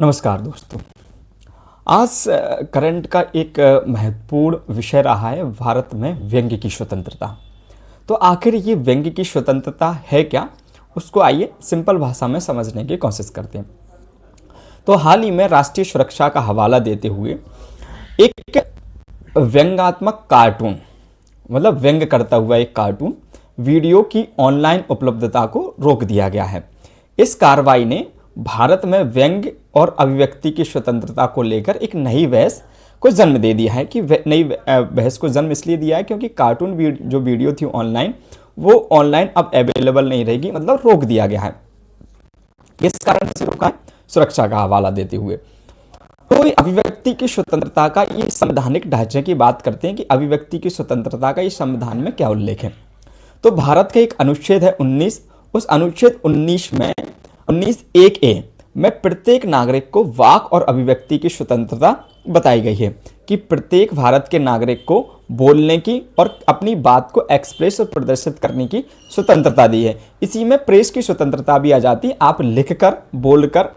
नमस्कार दोस्तों। आज करंट का एक महत्वपूर्ण विषय रहा है भारत में व्यंग्य की स्वतंत्रता। तो आखिर ये व्यंग्य की स्वतंत्रता है क्या, उसको आइए सिंपल भाषा में समझने की कोशिश करते हैं। तो हाल ही में राष्ट्रीय सुरक्षा का हवाला देते हुए एक व्यंग्यात्मक कार्टून, मतलब व्यंग्य करता हुआ एक कार्टून वीडियो की ऑनलाइन उपलब्धता को रोक दिया गया है। इस कार्रवाई ने भारत में व्यंग्य और अभिव्यक्ति की स्वतंत्रता को लेकर एक नई बहस को जन्म दे दिया है। कि नई बहस को जन्म इसलिए दिया है क्योंकि कार्टून जो वीडियो थी ऑनलाइन, वो ऑनलाइन अब अवेलेबल नहीं रहेगी, मतलब रोक दिया गया है। इस कारण से रोका है, सुरक्षा का हवाला देते हुए। तो अभिव्यक्ति की स्वतंत्रता का ये संवैधानिक ढांचे की बात करते हैं कि अभिव्यक्ति की स्वतंत्रता का ये संविधान में क्या उल्लेख है। तो भारत का एक अनुच्छेद है 19। उस अनुच्छेद 19 में 19(1)(a) में प्रत्येक नागरिक को वाक और अभिव्यक्ति की स्वतंत्रता बताई गई है कि प्रत्येक भारत के नागरिक को बोलने की और अपनी बात को एक्सप्रेस और प्रदर्शित करने की स्वतंत्रता दी है। इसी में प्रेस की स्वतंत्रता भी आ जाती है। आप लिखकर, बोलकर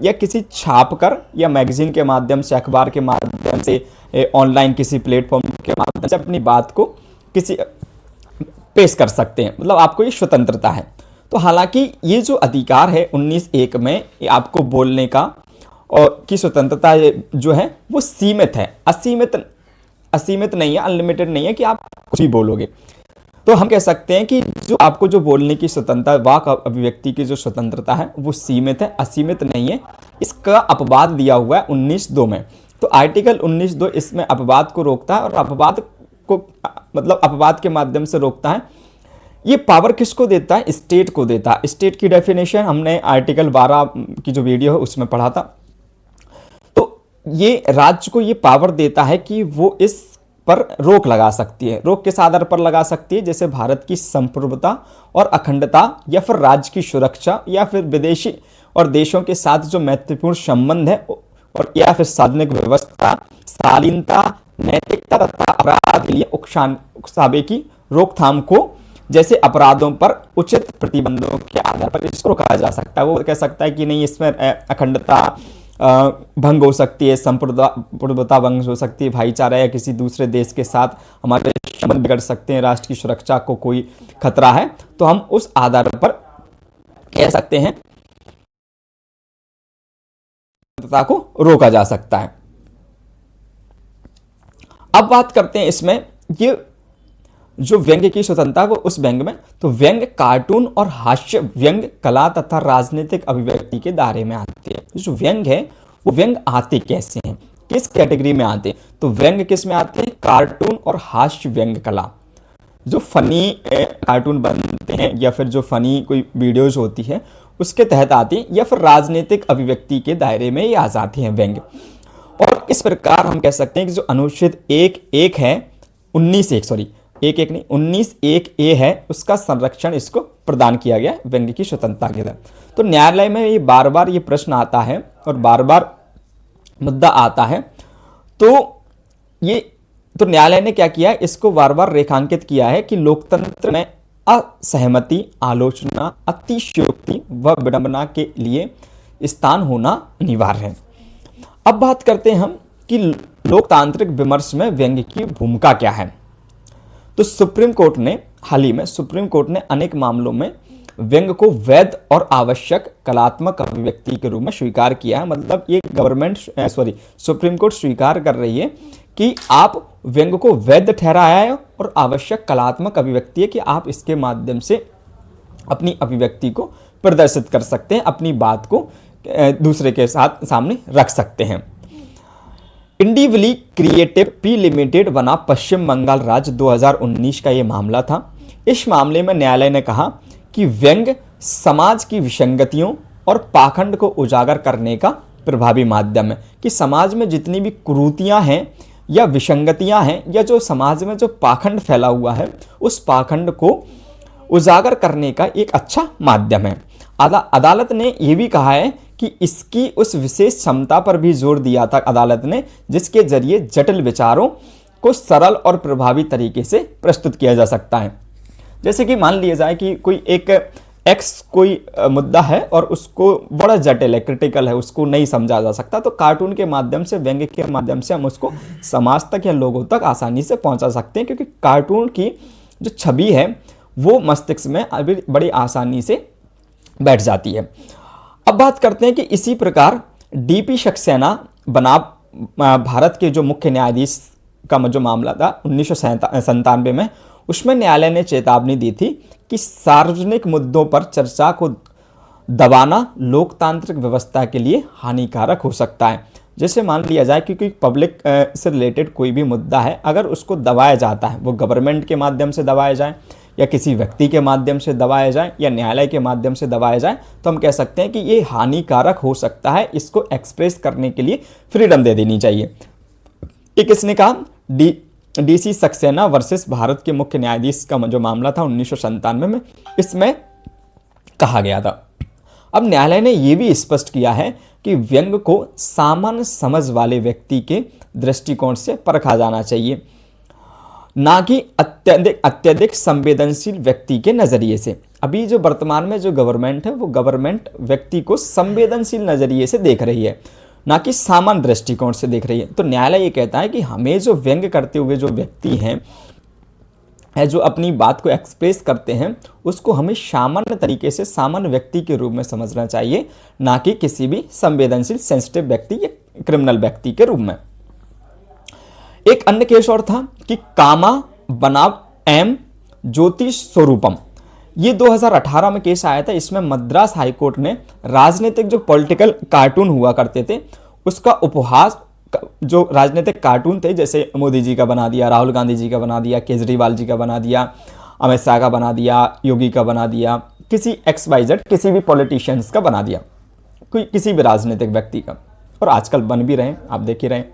या किसी छाप कर या मैगजीन के माध्यम से, अखबार के माध्यम से, ऑनलाइन किसी प्लेटफॉर्म के माध्यम से अपनी बात को किसी पेश कर सकते हैं, मतलब आपको ये स्वतंत्रता है। तो हालांकि ये जो अधिकार है 19(1) में आपको बोलने का और की स्वतंत्रता जो है वो सीमित है, असीमित नहीं है, अनलिमिटेड नहीं है कि आप कुछ भी बोलोगे। तो हम कह सकते हैं कि जो आपको जो बोलने की स्वतंत्रता, वाक अभिव्यक्ति की जो स्वतंत्रता है वो सीमित है, असीमित नहीं है। इसका अपवाद दिया हुआ है 19(2) में। तो आर्टिकल 19(2) इसमें अपवाद को रोकता है और अपवाद को मतलब अपवाद के माध्यम से रोकता है। ये पावर किसको देता है? स्टेट को देता है। स्टेट की डेफिनेशन हमने आर्टिकल 12 की जो वीडियो है उसमें पढ़ा था। तो ये राज्य को ये पावर देता है कि वो इस पर रोक लगा सकती है। रोक किस आधार पर लगा सकती है? जैसे भारत की संप्रभुता और अखंडता, या फिर राज्य की सुरक्षा, या फिर विदेशी और देशों के साथ जो महत्वपूर्ण संबंध है, और या फिर सार्वजनिक व्यवस्था, शालीनता, नैतिकता तथा अपराध के लिए उकसावे की रोकथाम को जैसे अपराधों पर उचित प्रतिबंधों के आधार पर इसको रोका जा सकता है। वो कह सकता है कि नहीं, इसमें अखंडता भंग हो सकती है, संप्रभुता भंग हो सकती है, भाईचारा या किसी दूसरे देश के साथ हमारे संबंध बिगड़ सकते हैं, राष्ट्र की सुरक्षा को कोई खतरा है, तो हम उस आधार पर कह सकते हैं स्वतंत्रता को रोका जा सकता है। अब बात करते हैं इसमें ये जो व्यंग्य की स्वतंत्रता वो उस व्यंग्य में, तो व्यंग्य कार्टून और हास्य व्यंग्य कला तथा राजनीतिक अभिव्यक्ति के दायरे में आते हैं। जो व्यंग्य है वो व्यंग्य आते कैसे हैं, किस कैटेगरी में आते हैं? तो व्यंग्य किस में आते हैं? कार्टून और हास्य व्यंग्य कला, जो फनी कार्टून बनते हैं या फिर जो फनी कोई वीडियोज होती है उसके तहत आती है, या फिर राजनीतिक अभिव्यक्ति के दायरे में ये आ जाती हैं व्यंग्य। और इस प्रकार हम कह सकते हैं कि जो अनुच्छेद 1(1) है 19(1) है, उसका संरक्षण इसको प्रदान किया गया व्यंग्य की स्वतंत्रता के तहत। तो न्यायालय में ये बार बार ये प्रश्न आता है और बार बार मुद्दा आता है। तो न्यायालय ने क्या किया है, इसको बार बार रेखांकित किया है कि लोकतंत्र में असहमति, आलोचना, अतिशयोक्ति व विडंबना के लिए स्थान होना अनिवार्य है। अब बात करते हैं हम कि लोकतांत्रिक विमर्श में व्यंग्य की भूमिका क्या है। तो सुप्रीम कोर्ट ने हाल ही में अनेक मामलों में व्यंग्य को वैध और आवश्यक कलात्मक अभिव्यक्ति के रूप में स्वीकार किया है। मतलब ये सुप्रीम कोर्ट स्वीकार कर रही है कि आप व्यंग्य को वैध ठहराया है और आवश्यक कलात्मक अभिव्यक्ति है कि आप इसके माध्यम से अपनी अभिव्यक्ति को प्रदर्शित कर सकते हैं, अपनी बात को दूसरे के साथ सामने रख सकते हैं। इंडिविजुअली क्रिएटिव पी लिमिटेड बना पश्चिम बंगाल राज्य 2019 का ये मामला था। इस मामले में न्यायालय ने कहा कि व्यंग्य समाज की विसंगतियों और पाखंड को उजागर करने का प्रभावी माध्यम है। कि समाज में जितनी भी कुरीतियां हैं या विसंगतियां हैं या जो समाज में जो पाखंड फैला हुआ है, उस पाखंड को उजागर करने का एक अच्छा माध्यम है। अदालत ने यह भी कहा है कि इसकी उस विशेष क्षमता पर भी जोर दिया था अदालत ने, जिसके जरिए जटिल विचारों को सरल और प्रभावी तरीके से प्रस्तुत किया जा सकता है। जैसे कि मान लिया जाए कि कोई एक एक्स कोई मुद्दा है और उसको बड़ा जटिल है, क्रिटिकल है, उसको नहीं समझा जा सकता, तो कार्टून के माध्यम से, व्यंग्य के माध्यम से हम उसको समाज तक या लोगों तक आसानी से पहुंचा सकते हैं, क्योंकि कार्टून की जो छवि है वो मस्तिष्क में अभी बड़ी आसानी से बैठ जाती है। अब बात करते हैं कि इसी प्रकार डीपी सक्सेना बनाम भारत के जो मुख्य न्यायाधीश का जो मामला था 1997 में, उसमें न्यायालय ने चेतावनी दी थी कि सार्वजनिक मुद्दों पर चर्चा को दबाना लोकतांत्रिक व्यवस्था के लिए हानिकारक हो सकता है। जैसे मान लिया जाए कि कोई पब्लिक से रिलेटेड कोई भी मुद्दा है, अगर उसको दबाया जाता है, वो गवर्नमेंट के माध्यम से दबाया जाए या किसी व्यक्ति के माध्यम से दबाया जाए या न्यायालय के माध्यम से दबाया जाए, तो हम कह सकते हैं कि ये हानिकारक हो सकता है, इसको एक्सप्रेस करने के लिए फ्रीडम दे देनी चाहिए। ये किसने कहा? डीसी सक्सेना वर्सेस भारत के मुख्य न्यायाधीश का जो मामला था 1997 में, इसमें कहा गया था। अब न्यायालय ने यह भी स्पष्ट किया है कि व्यंग्य को सामान्य समझ वाले व्यक्ति के दृष्टिकोण से परखा जाना चाहिए, ना कि अत्यधिक संवेदनशील व्यक्ति के नजरिए से। अभी जो वर्तमान में जो गवर्नमेंट है, वो गवर्नमेंट व्यक्ति को संवेदनशील नजरिए से देख रही है, ना कि सामान्य दृष्टिकोण से देख रही है। तो न्यायालय ये कहता है कि हमें जो व्यंग्य करते हुए जो व्यक्ति हैं, जो अपनी बात को एक्सप्रेस करते हैं, उसको हमें सामान्य तरीके से सामान्य व्यक्ति के रूप में समझना चाहिए, ना कि किसी भी संवेदनशील सेंसिटिव व्यक्ति या क्रिमिनल व्यक्ति के रूप में। एक अन्य केस और था कि कामा बनाम एम ज्योतिष स्वरूपम, ये 2018 में केस आया था। इसमें मद्रास हाईकोर्ट ने राजनीतिक जो पॉलिटिकल कार्टून हुआ करते थे, उसका उपहास, जो राजनीतिक कार्टून थे, जैसे मोदी जी का बना दिया, राहुल गांधी जी का बना दिया, केजरीवाल जी का बना दिया, अमित शाह का बना दिया, योगी का बना दिया, किसी XYZ किसी भी पॉलिटिशियंस का बना दिया, कोई किसी भी राजनीतिक व्यक्ति का, और आजकल बन भी रहे हैं, आप देख ही रहे हैं।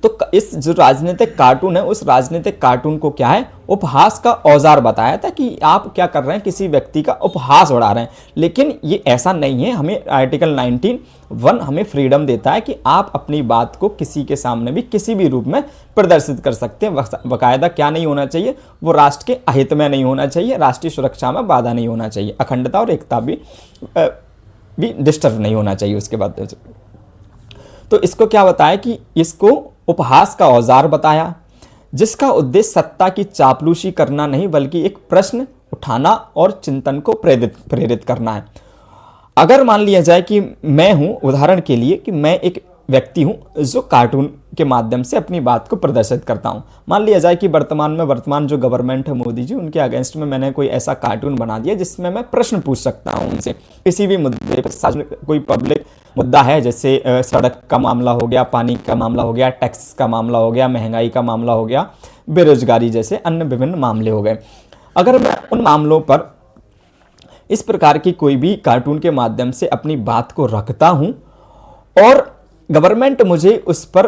तो इस जो राजनीतिक कार्टून है, उस राजनीतिक कार्टून को क्या है, उपहास का औजार बताया था कि आप क्या कर रहे हैं, किसी व्यक्ति का उपहास उड़ा रहे हैं। लेकिन ये ऐसा नहीं है, हमें आर्टिकल 19(1) हमें फ्रीडम देता है कि आप अपनी बात को किसी के सामने भी किसी भी रूप में प्रदर्शित कर सकते हैं। बाकायदा क्या नहीं होना चाहिए, वो राष्ट्र के अहित में नहीं होना चाहिए, राष्ट्रीय सुरक्षा में बाधा नहीं होना चाहिए, अखंडता और एकता भी डिस्टर्ब नहीं होना चाहिए उसके बाद। तो इसको क्या बताया कि इसको उपहास का औजार बताया, जिसका उद्देश्य सत्ता की चापलूसी करना नहीं, बल्कि एक प्रश्न उठाना और चिंतन को प्रेरित करना है। अगर मान लिया जाए कि मैं हूं, उदाहरण के लिए कि मैं एक व्यक्ति हूं जो कार्टून के माध्यम से अपनी बात को प्रदर्शित करता हूं। मान लिया जाए कि वर्तमान जो गवर्नमेंट है मोदी जी, उनके अगेंस्ट में मैंने कोई ऐसा कार्टून बना दिया जिसमें मैं प्रश्न पूछ सकता हूं उनसे किसी भी मुद्दे पर। कोई पब्लिक मुद्दा है, जैसे सड़क का मामला हो गया, पानी का मामला हो गया, टैक्स का मामला हो गया, महंगाई का मामला हो गया, बेरोजगारी जैसे अन्य विभिन्न मामले हो गए। अगर मैं उन मामलों पर इस प्रकार की कोई भी कार्टून के माध्यम से अपनी बात को रखता हूं और गवर्नमेंट मुझे उस पर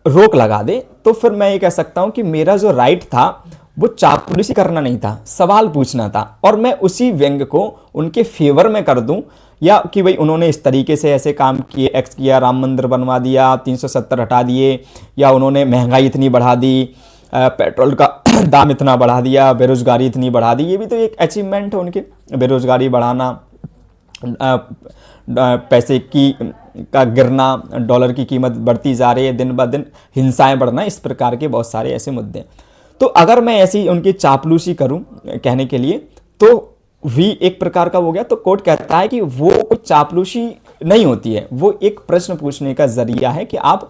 रोक लगा दे, तो फिर मैं ये कह सकता हूं कि मेरा जो राइट था वो चापलूसी करना नहीं था, सवाल पूछना था, और मैं उसी व्यंग्य को उनके फेवर में कर दूं, या कि भाई उन्होंने इस तरीके से ऐसे काम किए, एक्स किया, राम मंदिर बनवा दिया, 370 हटा दिए, या उन्होंने महंगाई इतनी बढ़ा दी, पेट्रोल का दाम इतना बढ़ा दिया, बेरोजगारी इतनी बढ़ा दी। ये भी तो एक अचीवमेंट है उनके, बेरोजगारी बढ़ाना, पैसे की का गिरना, डॉलर की कीमत बढ़ती जा रही है दिन ब दिन, हिंसाएं बढ़ना, इस प्रकार के बहुत सारे ऐसे मुद्दे। तो अगर मैं ऐसी उनकी चापलूसी करूं कहने के लिए, तो भी एक प्रकार का हो गया। तो कोर्ट कहता है कि वो कोई चापलूसी नहीं होती है, वो एक प्रश्न पूछने का जरिया है कि आप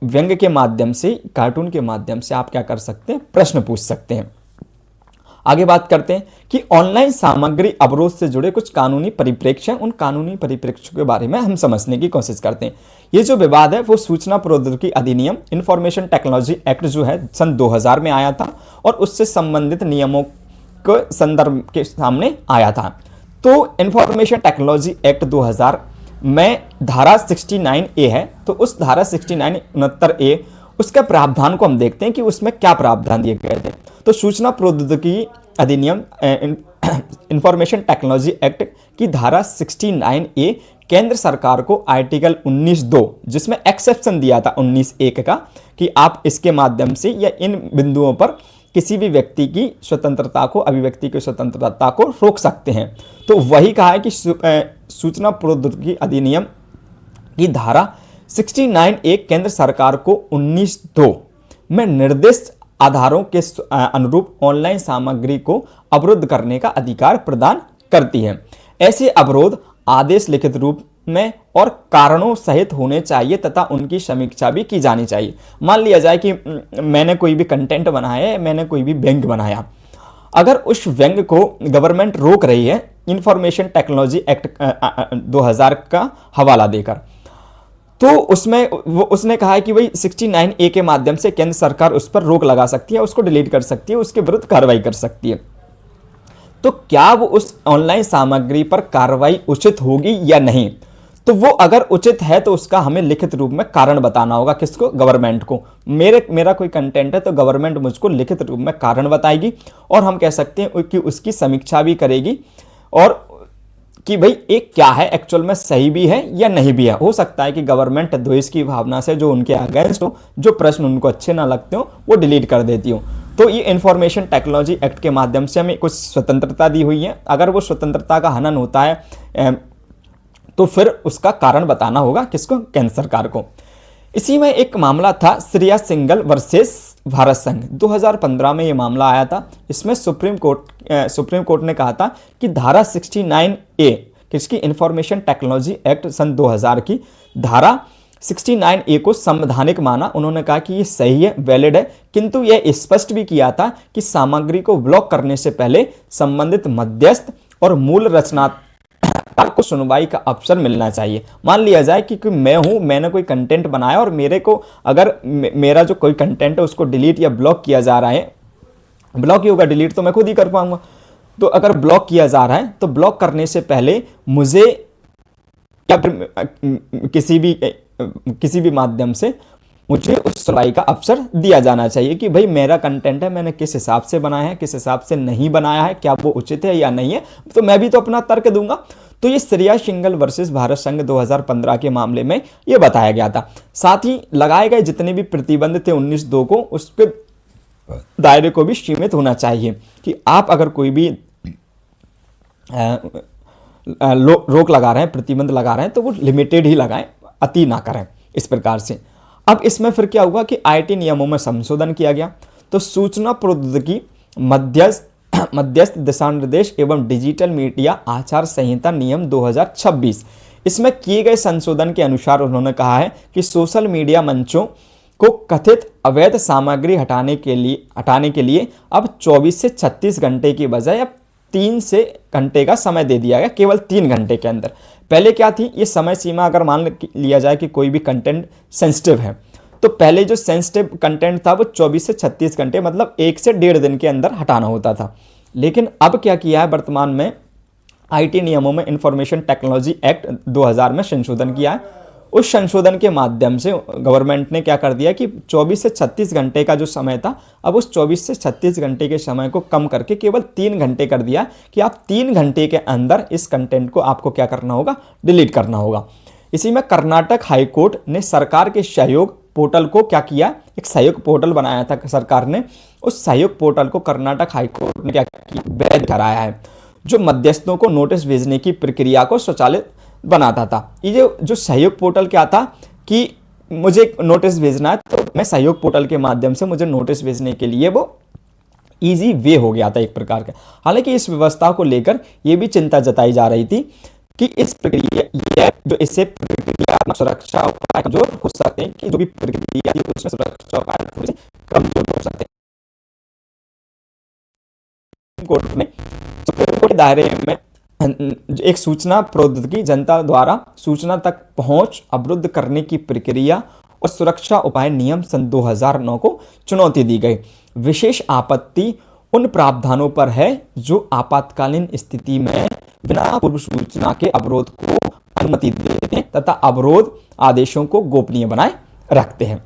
व्यंग्य के माध्यम से, कार्टून के माध्यम से आप क्या कर सकते हैं, प्रश्न पूछ सकते हैं। आगे बात करते हैं कि ऑनलाइन सामग्री अवरोध से जुड़े कुछ कानूनी परिप्रेक्ष्य, उन कानूनी परिप्रेक्ष्य के बारे में हम समझने की कोशिश करते हैं। ये जो विवाद है वो सूचना प्रौद्योगिकी अधिनियम, इंफॉर्मेशन टेक्नोलॉजी एक्ट जो है सन 2000 में आया था, और उससे संबंधित नियमों के संदर्भ के सामने आया था। तो इंफॉर्मेशन टेक्नोलॉजी एक्ट 2000 में धारा 69A है, तो उस धारा 69A उसका प्रावधान को हम देखते हैं कि उसमें क्या प्रावधान दिए गए थे। तो सूचना प्रौद्योगिकी अधिनियम इंफॉर्मेशन टेक्नोलॉजी एक्ट की धारा 69A केंद्र सरकार को आर्टिकल 19(2) जिसमें एक्सेप्शन दिया था 19(1) का, कि आप इसके माध्यम से या इन बिंदुओं पर किसी भी व्यक्ति की स्वतंत्रता को, अभिव्यक्ति की स्वतंत्रता को रोक सकते हैं। तो वही कहा है कि सूचना प्रौद्योगिकी अधिनियम की धारा 69 एक केंद्र सरकार को 19(2) में निर्दिष्ट आधारों के अनुरूप ऑनलाइन सामग्री को अवरुद्ध करने का अधिकार प्रदान करती है। ऐसे अवरोध आदेश लिखित रूप में और कारणों सहित होने चाहिए तथा उनकी समीक्षा भी की जानी चाहिए। मान लिया जाए कि मैंने कोई भी कंटेंट बनाया है, मैंने कोई भी व्यंग बनाया, अगर उस व्यंग को गवर्नमेंट रोक रही है इंफॉर्मेशन टेक्नोलॉजी एक्ट 2000 का हवाला देकर, तो उसने कहा है कि भाई 69A के माध्यम से केंद्र सरकार उस पर रोक लगा सकती है, उसको डिलीट कर सकती है, उसके विरुद्ध कार्रवाई कर सकती है। तो क्या वो उस ऑनलाइन सामग्री पर कार्रवाई उचित होगी या नहीं? तो वो अगर उचित है तो उसका हमें लिखित रूप में कारण बताना होगा। किसको? गवर्नमेंट को। मेरा कोई कंटेंट है तो गवर्नमेंट मुझको लिखित रूप में कारण बताएगी और हम कह सकते हैं कि उसकी समीक्षा भी करेगी और कि भाई एक क्या है, एक्चुअल में सही भी है या नहीं भी है। हो सकता है कि गवर्नमेंट द्वेष की भावना से जो उनके अगेंस्ट हो, जो प्रश्न उनको अच्छे ना लगते हो, वो डिलीट कर देती हो। तो ये इंफॉर्मेशन टेक्नोलॉजी एक्ट के माध्यम से हमें कुछ स्वतंत्रता दी हुई है। अगर वो स्वतंत्रता का हनन होता है तो फिर उसका कारण बताना होगा किसको? केंद्र सरकार को। इसी में एक मामला था श्रेया सिंघल वर्सेस भारत संघ, 2015 में ये मामला आया था। इसमें सुप्रीम कोर्ट ने कहा था कि धारा 69A किसकी? इंफॉर्मेशन टेक्नोलॉजी एक्ट सन 2000 की धारा 69A को संवैधानिक माना। उन्होंने कहा कि ये सही है, वैलिड है, किंतु यह स्पष्ट भी किया था कि सामग्री को ब्लॉक करने से पहले संबंधित मध्यस्थ और मूल रचनात्मक को सुनवाई का अवसर मिलना चाहिए। मान लिया जाए कि मैं हूं, मैंने कोई कंटेंट बनाया और मेरे को अगर मेरा जो कोई कंटेंट है उसको डिलीट या ब्लॉक किया जा रहा है, ब्लॉक ही होगा, डिलीट तो मैं खुद ही कर पाऊंगा। तो अगर ब्लॉक किया जा रहा है तो ब्लॉक करने से पहले मुझे या किसी भी माध्यम से मुझे उस सुनवाई का अवसर दिया जाना चाहिए कि भाई मेरा कंटेंट है, मैंने किस हिसाब से बनाया है, किस हिसाब से नहीं बनाया है, क्या वो उचित है या नहीं है। तो मैं भी तो अपना तर्क दूंगा। तो ये श्रेया सिंघल वर्सेस भारत संघ 2015 के मामले में ये बताया गया था। साथ ही लगाए गए जितने भी प्रतिबंध थे 19(2) को, उसके दायरे को भी सीमित होना चाहिए कि आप अगर कोई भी रोक लगा रहे हैं, प्रतिबंध लगा रहे हैं, तो वो लिमिटेड ही लगाएं, अति ना करें इस प्रकार से। अब इसमें फिर क्या हुआ कि आईटी नियमों में संशोधन किया गया। तो सूचना प्रौद्योगिकी मध्यस्थ दिशा निर्देश एवं डिजिटल मीडिया आचार संहिता नियम 2026, इसमें किए गए संशोधन के अनुसार उन्होंने कहा है कि सोशल मीडिया मंचों को कथित अवैध सामग्री हटाने के लिए अब 24 से 36 घंटे की बजाय अब 3 से घंटे का समय दे दिया गया, केवल 3 घंटे के अंदर। पहले क्या थी ये समय सीमा? अगर मान लिया जाए कि कोई भी कंटेंट सेंसिटिव है तो पहले जो सेंसिटिव कंटेंट था वो 24 से 36 घंटे मतलब 1 से 1.5 दिन के अंदर हटाना होता था। लेकिन अब क्या किया है वर्तमान में, आईटी नियमों में इंफॉर्मेशन टेक्नोलॉजी एक्ट 2000 में संशोधन किया है। उस संशोधन के माध्यम से गवर्नमेंट ने क्या कर दिया कि 24 से 36 घंटे का जो समय था, अब उस 24 से 36 घंटे के समय को कम करके केवल 3 घंटे कर दिया कि आप 3 घंटे के अंदर इस कंटेंट को आपको क्या करना होगा? डिलीट करना होगा। इसी में कर्नाटक हाईकोर्ट ने सरकार के सहयोग पोर्टल को क्या किया? एक सहयोग पोर्टल बनाया था सरकार ने। उस सहयोग पोर्टल को कर्नाटक हाईकोर्ट ने क्या किया? वैध कराया है, जो मध्यस्थों को नोटिस भेजने की प्रक्रिया को स्वचालित बनाता था। ये जो सहयोग पोर्टल क्या था कि मुझे नोटिस भेजना है तो मैं सहयोग पोर्टल के माध्यम से मुझे नोटिस भेजने के लिए वो इजी वे हो गया था एक प्रकार का। हालांकि इस व्यवस्था को लेकर ये भी चिंता जताई जा रही थी कि इस प्रक्रिया जो इससे प्रक्रिया सुरक्षा उपाय कमजोर हो सकते हैं, कि जो भी प्रक्रिया थी उसमें सुरक्षा उपाय थोड़े से कमजोर हो सकते हैं। कोर्ट में सुप्रीम कोर्ट के दायरे में एक सूचना प्रौद्योगिकी जनता द्वारा सूचना तक पहुंच अवरुद्ध करने की प्रक्रिया और सुरक्षा उपाय नियम सन 2009 को चुनौती दी गई। विशेष आपत्ति उन प्रावधानों पर है जो आपातकालीन स्थिति में बिना पूर्व सूचना के अवरोध को अनुमति देते हैं तथा अवरोध आदेशों को गोपनीय बनाए रखते हैं।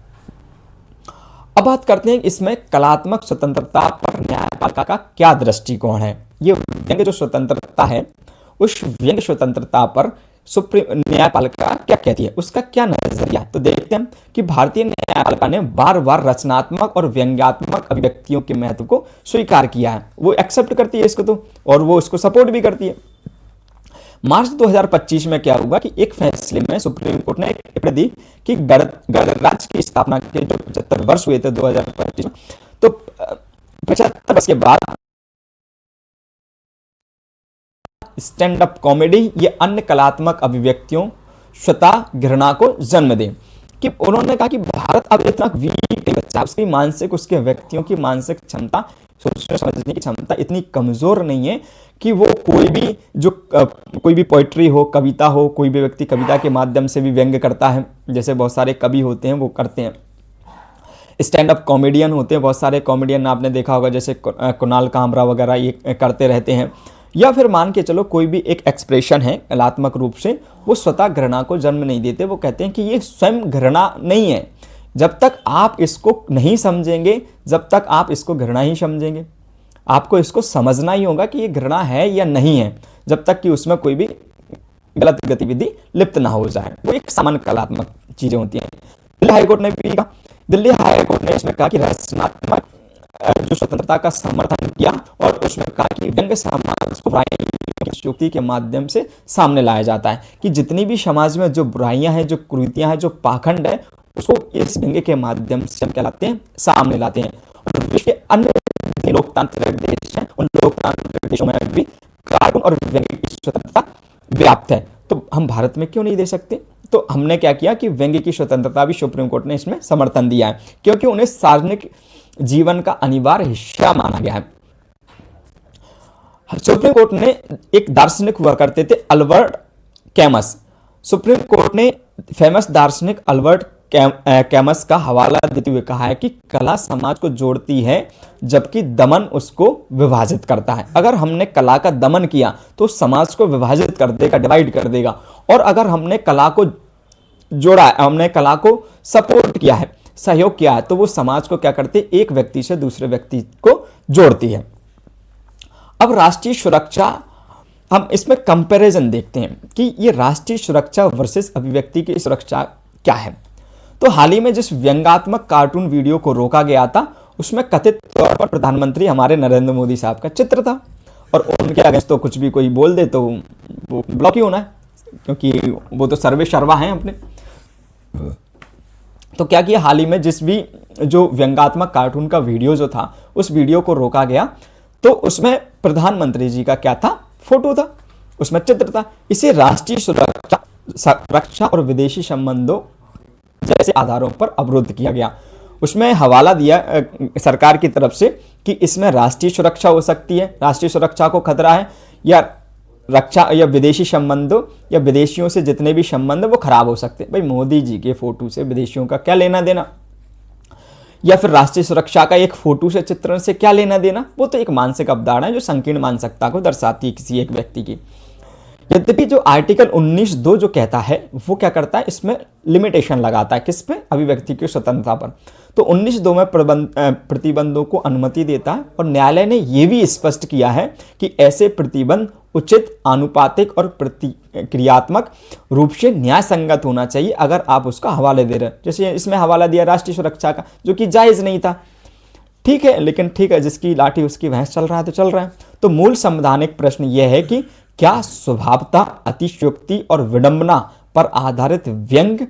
अब बात करते हैं इसमें कलात्मक स्वतंत्रता पर न्यायपालिका का क्या दृष्टिकोण है। ये व्यंग्य जो स्वतंत्रता है, उस व्यंग्य स्वतंत्रता पर सुप्रीम न्यायपालिका क्या कहती है, उसका क्या नजरिया है। तो देखते हैं कि भारतीय न्यायपालिका ने बार बार रचनात्मक और व्यंग्यात्मक अभिव्यक्तियों के महत्व को स्वीकार किया है, वो एक्सेप्ट करती है इसको तो, और वो उसको सपोर्ट भी करती है। मार्च 2025 में क्या हुआ कि एक फैसले में सुप्रीम कोर्ट ने एक टिप्पणी दी कि गणराज्य की स्थापना के जो 75 वर्ष हुए थे 2025 में, तो 75 वर्ष के बाद स्टैंड अप कॉमेडी ये अन्य कलात्मक अभिव्यक्तियों स्वतः घृणा को जन्म दे। कि उन्होंने कहा कि भारत अब इतना वीक नहीं बचा, उसकी मानसिक, उसके व्यक्तियों की मानसिक क्षमता, सोचने समझने की क्षमता इतनी कमजोर नहीं है कि वो कोई भी पोइट्री हो, कविता हो, कोई भी व्यक्ति कविता के माध्यम से भी व्यंग्य करता है, जैसे बहुत सारे कवि होते हैं वो करते हैं। स्टैंड अप कॉमेडियन होते हैं, बहुत सारे कॉमेडियन आपने देखा होगा, जैसे कुणाल कामरा वगैरह ये करते रहते हैं। या फिर मान के चलो कोई भी एक एक्सप्रेशन है कलात्मक रूप से, वो स्वतः घृणा को जन्म नहीं देते। वो कहते हैं कि ये स्वयं घृणा नहीं है, जब तक आप इसको नहीं समझेंगे, जब तक आप इसको घृणा ही समझेंगे। आपको इसको समझना ही होगा कि ये घृणा है या नहीं है, जब तक कि उसमें कोई भी गलत गतिविधि लिप्त ना हो जाए। वो एक सामान्य कलात्मक चीजें होती हैं। दिल्ली हाईकोर्ट ने भी कहा, दिल्ली हाईकोर्ट ने इसमें कहा कि रचनात्मक जो स्वतंत्रता का समर्थन किया, और उसमें कहा कि व्यंग्य समाज को युक्ति के माध्यम से सामने लाया जाता है, कि जितनी भी समाज में जो बुराइयां हैं, जो कुरीतियां हैं, जो पाखंड है, उसको इस व्यंग्य के माध्यम से हम क्या लाते हैं, सामने लाते हैं। और विश्व के अन्य लोकतांत्रिक देश हैं, उन लोकतांत्रिक देशों में भी कार्टून और व्यंग्य की स्वतंत्रता व्याप्त है, तो हम भारत में क्यों नहीं दे सकते। तो हमने क्या किया कि व्यंग्य की स्वतंत्रता भी सुप्रीम कोर्ट ने इसमें समर्थन दिया है, क्योंकि उन्हें सार्वजनिक जीवन का अनिवार्य हिस्सा माना गया है। सुप्रीम कोर्ट ने एक दार्शनिक हुआ करते थे अल्बर्ट कैमस। सुप्रीम कोर्ट ने फेमस दार्शनिक अल्बर्ट कैमस का हवाला देते हुए कहा है कि कला समाज को जोड़ती है, जबकि दमन उसको विभाजित करता है। अगर हमने कला का दमन किया तो समाज को विभाजित कर देगा, डिवाइड कर देगा। और अगर हमने कला को जोड़ा है, हमने कला को सपोर्ट किया है, सहयोग किया है, तो वो समाज को क्या करती है, एक व्यक्ति से दूसरे व्यक्ति को जोड़ती है। अब राष्ट्रीय सुरक्षा, हम इसमें कंपैरिजन देखते हैं कि ये राष्ट्रीय सुरक्षा वर्सेस अभिव्यक्ति की सुरक्षा क्या है। तो हाल ही में जिस व्यंग्यात्मक कार्टून वीडियो को रोका गया था, उसमें कथित तौर पर प्रधानमंत्री हमारे नरेंद्र मोदी साहब का चित्र था, और उनके अगेंस्ट तो कुछ भी कोई बोल दे तो वो ब्लॉक ही होना है, क्योंकि वो तो सर्वे सर्वा हैं अपने। तो क्या किया, हाल ही में जिस भी जो व्यंग्यात्मक कार्टून का वीडियो जो था, उस वीडियो को रोका गया, तो उसमें प्रधानमंत्री जी का क्या था, फोटो था, उसमें चित्र था। इसे राष्ट्रीय सुरक्षा और विदेशी संबंधों जैसे आधारों पर अवरुद्ध किया गया। उसमें हवाला दिया सरकार की तरफ से कि इसमें राष्ट्रीय सुरक्षा हो सकती है, राष्ट्रीय सुरक्षा को खतरा है, या रक्षा या विदेशी संबंधों या विदेशियों से जितने भी संबंध वो खराब हो सकते हैं। भाई मोदी जी के फोटो से विदेशियों का क्या लेना देना, या फिर राष्ट्रीय सुरक्षा का एक फोटो से चित्रण से क्या लेना देना। वो तो एक मानसिक अवधारणा है जो संकीर्ण मानसिकता को दर्शाती है किसी एक व्यक्ति की। यद्यपि जो आर्टिकल 19(2) जो कहता है, वो क्या करता है, इसमें लिमिटेशन लगाता है, किस पे, अभिव्यक्ति की स्वतंत्रता पर। तो 19(2) में प्रतिबंधों को अनुमति देता है, और न्यायालय ने यह भी स्पष्ट किया है कि ऐसे प्रतिबंध उचित, आनुपातिक और प्रतिक्रियात्मक रूप से न्याय संगत होना चाहिए, अगर आप उसका हवाला दे रहे हैं। जैसे इसमें हवाला दिया राष्ट्रीय सुरक्षा का, जो कि जायज नहीं था, ठीक है, लेकिन ठीक है, जिसकी लाठी उसकी भैंस चल रहा है तो चल रहा है। तो मूल संवैधानिक प्रश्न यह है कि क्या स्वभावतः अतिशयोक्ति और विडंबना पर आधारित व्यंग्य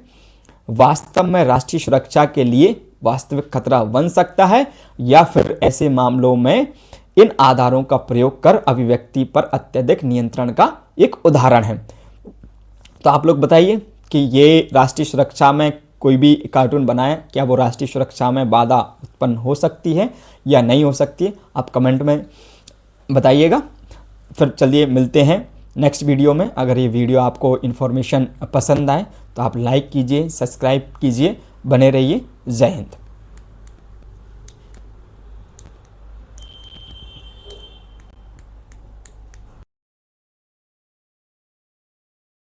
वास्तव में राष्ट्रीय सुरक्षा के लिए वास्तविक खतरा बन सकता है, या फिर ऐसे मामलों में इन आधारों का प्रयोग कर अभिव्यक्ति पर अत्यधिक नियंत्रण का एक उदाहरण है। तो आप लोग बताइए कि ये राष्ट्रीय सुरक्षा में कोई भी कार्टून बनाए, क्या वो राष्ट्रीय सुरक्षा में बाधा उत्पन्न हो सकती है या नहीं हो सकती है, आप कमेंट में बताइएगा। फिर चलिए मिलते हैं नेक्स्ट वीडियो में। अगर ये वीडियो आपको इन्फॉर्मेशन पसंद आए तो आप लाइक कीजिए, सब्सक्राइब कीजिए, बने रहिए। जय हिंद।